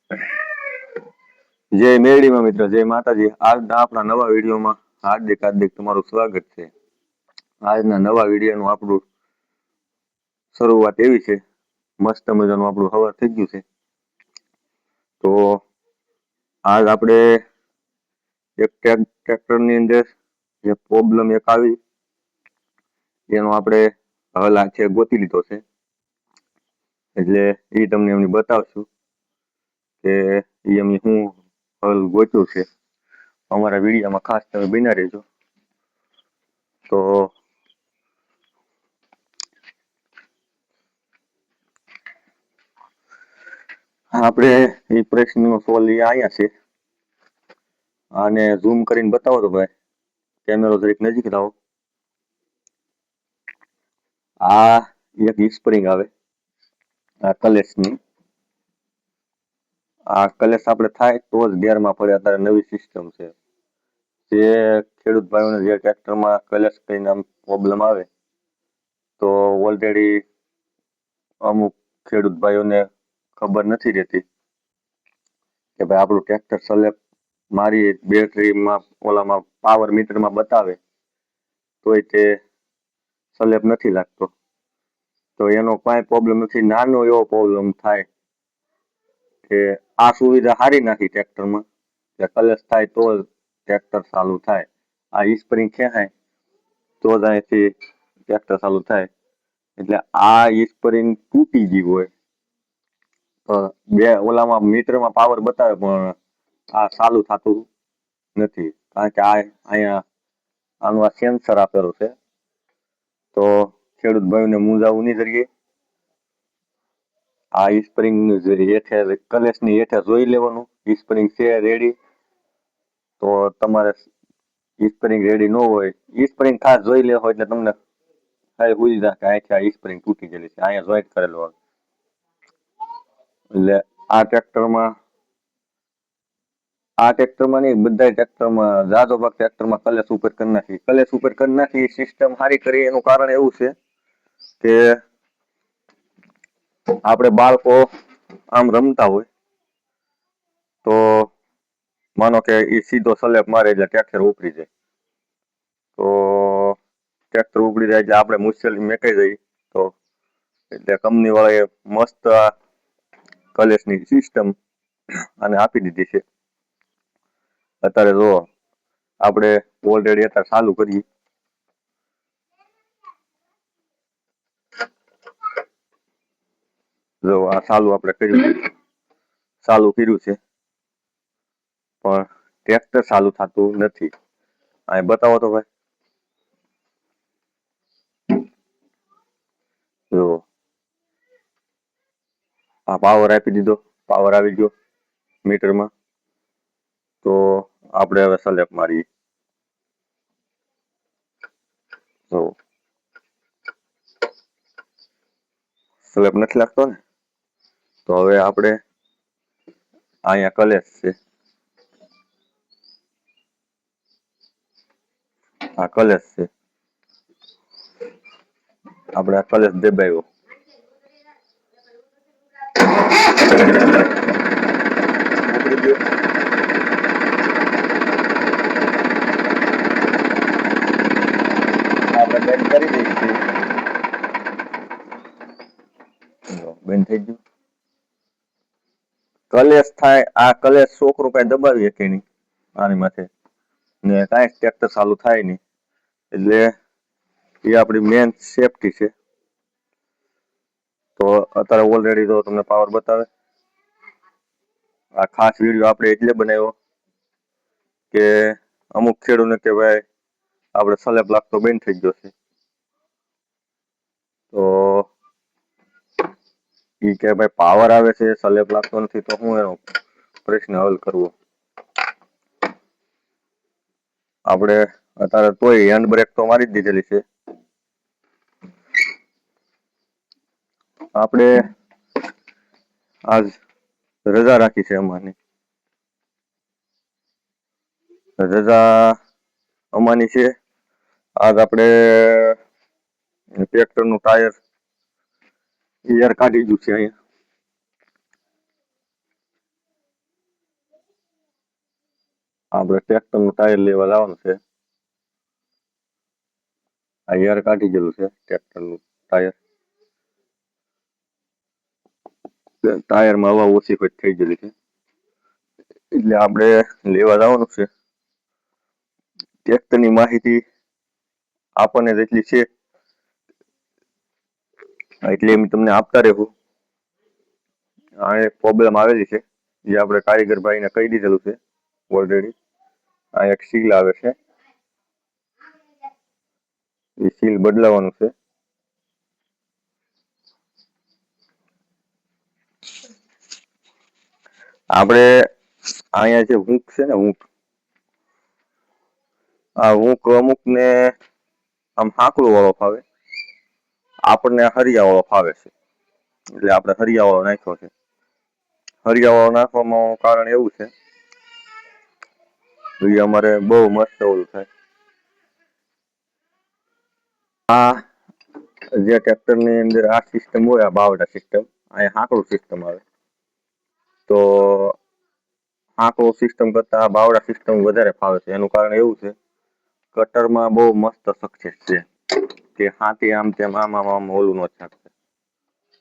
જય મેરડીમાં મિત્ર, જય માતાજી. આજના આપણા નવા વિડીયોમાં હાર્દિક હાર્દિક તમારું સ્વાગત છે. આજના નવા વિડીયોનું આપણું શરૂઆત એવી છે, મસ્ત મજાનું આપણું હવાર થઈ ગયું છે. તો આજ આપણે એક ટ્રેક્ટરની અંદર જે પ્રોબ્લેમ એક આવી એનો આપણે હલ છે ગોતી લીધો છે. એટલે એ તમને એમની બતાવશું કે એમ હું હલ ગોત્યું છે. અમારા વિડીયોમાં ખાસ તમે બન્યા રહેજો. તો આપણે એ પ્રશ્નનો સોલ્વ અહીંયા છે. આને ઝૂમ કરીને બતાવો તો ભાઈ, કેમેરો જરીક નજીક લાવો. આ એક સ્પ્રિંગ આવે આ કલેશની. આ કલેશ આપણે થાય તો જ ગેરમાં પડે. અત્યારે નવી સિસ્ટમ છે. જે ખેડૂત ભાઈઓને જે ટ્રેક્ટરમાં કલેશ કરીને આમ પ્રોબ્લેમ આવે તો ઓલરેડી અમુક ખેડૂત ભાઈઓને ખબર નથી રહેતી કે ભાઈ આપણું ટ્રેક્ટર સલેપ મારી બેટરીમાં ઓલામાં પાવર મીટરમાં બતાવે તોય તે સલેપ નથી લાગતો. તો એનો કાંઈ પ્રોબ્લેમ નથી. નાનો એવો પ્રોબ્લેમ થાય કે આ સુવિધા હારી નાખી ટ્રેક્ટરમાં કે કલેશ થાય તો જ ટ્રેક્ટર ચાલુ થાય. આ સ્પ્રિંગ ખેંચાય તો જ અહીંથી ટ્રેક્ટર ચાલુ થાય. એટલે આ સ્પ્રિંગ તૂટી ગઈ હોય તો બે ઓલામાં મીટરમાં પાવર બતાવે પણ આ ચાલુ થતું નથી. કારણ કે આ અહીંયા આનું આ સેન્સર આપેલું છે. તો ખેડૂત ભાઈઓને મૂંઝાવું નહીં કરીએ. આ સ્પ્રિંગ હેઠે કલેશની હેઠે જોઈ લેવાનું સ્પ્રિંગ છે રેડી. તો તમારે સ્પ્રિંગ રેડી ન હોય સ્પ્રિંગ ખાસ જોઈ લેવો એટલે તમને ભૂલી જાય કે અહીંથી આ સ્પ્રિંગ તૂટી ગયેલી છે. અહીંયા જોઈન્ટ કરેલું હોય એટલે આ ટ્રેક્ટરમાં નહીં, બધા ટ્રેક્ટરમાં જાજો ભાગ ટ્રેક્ટરમાં કલેશ ઉપર કરી નાખી. કલેશ ઉપર કરી નાખી સિસ્ટમ સારી કરી એનું કારણ એવું છે કે આપણે બાળકો આમ રમતા હોય તો માનો કે એ સીધો સલેપ મારે એટલે ટ્રેક્ટર ઉપડી જાય. તો ટ્રેક્ટર ઉપડી જાય એટલે આપણે મુશ્કેલી મેકાઈ જઈએ. તો એટલે કંપની વાળાએ મસ્ત કલેશની સિસ્ટમ અને આપી દીધી છે. અત્યારે જો આપણે ઓલરેડી અત્યારે ચાલુ કરીએ. જો આ ચાલુ આપણે ચાલુ કર્યું છે પણ ટ્રેક્ટર ચાલુ થતું નથી. અહીં બતાવો તો ભાઈ. જો આ પાવર આપી દીધો, પાવર આવી ગયો મીટરમાં. તો આપણે હવે સલેપ મારીએ. તો સલેપ નથી લાગતો ને. તો હવે આપણે અહીંયા કલેશ છે. આ કલેશ છે. આપણે આ કલેશ દબાવ્યો. આપણે બંધ કરી દઈએ છીએ. બંધ થઈ ગયું. કલેશ થાય આ કલેશ છોકરું કઈ દબાવી શકે નહીં આની માથે ને કાંઈ ટ્રેક્ટર ચાલુ થાય નહીં. એટલે એ આપણી મેન સેફટી છે. તો અત્યારે ઓલરેડી તો તમને પાવર બતાવે. આ ખાસ વિડીયો આપણે એટલે બનાવ્યો કે અમુક ખેડૂતને કે ભાઈ આપણે સલેબ લાગતો બંધ થઈ ગયો છે. તો એ કે ભાઈ પાવર આવે છે સલેબ લાગતો નથી તો હું એનો પ્રશ્ન હલ કરવો. આપણે અત્યારે તોય હેન્ડ બ્રેક તો મારી જ દીધેલી છે. આપણે આજ રજા રાખી છે અમારી. રજા અમાની છે. આજ આપણે ટ્રેક્ટરનું ટાયર એર કાઢી દીધું છે અહીંયા. આપણે ટ્રેક્ટર નું ટાયર લેવા લાવવાનું છે. આ એર કાઢી ગયેલું છે ટ્રેક્ટર નું ટાયર. ટાયરમાં હવા ઓછી થઈ ગયેલી છે એટલે આપણે લેવા જવાનું છે. ટ્રેક્ટરની માહિતી આપણને જેટલી છે એટલે એમ તમને આપતા રહેવું. આ એક પ્રોબ્લેમ આવેલી છે જે આપણે કારીગર ભાઈને કહી દીધેલું છે ઓલરેડી. આ એક સીલ આવે છે એ સીલ બદલાવાનું છે. આપણે અહીંયા જે હૂક છે ને હૂક, આ હૂક અમુક ને આમ સાંકડું વાળો ફાવે, આપણને હરિયા વાળો ફાવે છે એટલે આપણે હરિયા વાળો નાખ્યો છે. હરિયા વાળો નાખવામાં કારણ એવું છે એ અમારે બહુ મસ્ત ઓલું થાય. આ જે ટ્રેક્ટર ની અંદર આ સિસ્ટમ હોય, આ બાવડા સિસ્ટમ, અહીંયા સાંકડું સિસ્ટમ આવે. તો સાંકડું સિસ્ટમ કરતા બાવડા સિસ્ટમ વધારે ફાવે છે. એનું કારણ એવું છે કટરમાં બહુ મસ્ત સક્સેસ છે કે હાથી આમ તેમ આમ ઓલું ન થાકશે.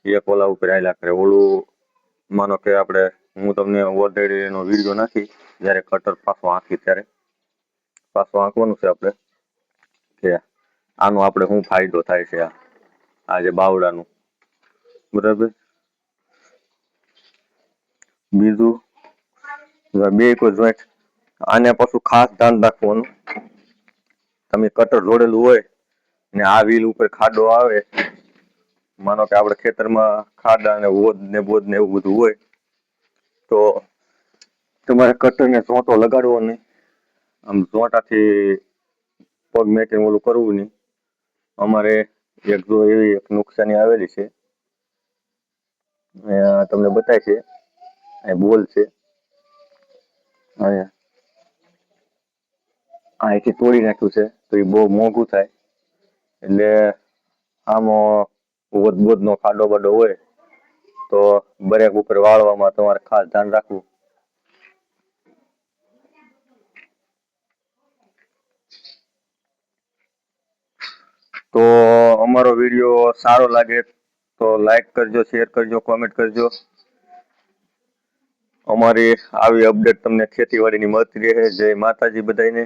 એક ઓલા ઉપર આયલા કરે. ઓલું માનો કે આપણે, હું તમને ઓલરેડી એનો વિડીયો નાખી જયારે કટર પાછો હાંકી ત્યારે પાછું આંકવાનું છે આપણે કે આનો આપણે શું ફાયદો થાય છે આ જે બાવડાનું. બરાબર. બીજું બે કોઈ જોઈન્ટ આને પાછું ખાસ ધ્યાન રાખવાનું. તમે કટર જોડેલું હોય ને આ વ્હીલ ઉપર ખાડો આવે, માનો કે આપણે ખેતરમાં ખાડા ને વોદ ને બોદ ને એવું બધું હોય તો તમારે કટરને ચોંટો લગાડવો નહીં. આમ ચોંટાથી પગ મેકીને ઓલું કરવું નહીં. અમારે એક જો એવી એક નુકસાની આવેલી છે, તમને બતાય છે. બોલ છે અહીંથી તોડી નાખ્યું છે તો એ બહુ મોંઘું થાય. એટલે આમાં બોધ નો ખાડો બાડો હોય તો બ્રેક ઉપર વાળવામાં તમારે ખાસ ધ્યાન રાખવું. તો અમારો વિડીયો સારો લાગે તો લાઈક કરજો, શેર કરજો, કોમેન્ટ કરજો. અમારી આવી અપડેટ તમને ખેતીવાડીની મળતી રહે. જય માતાજી બધાને.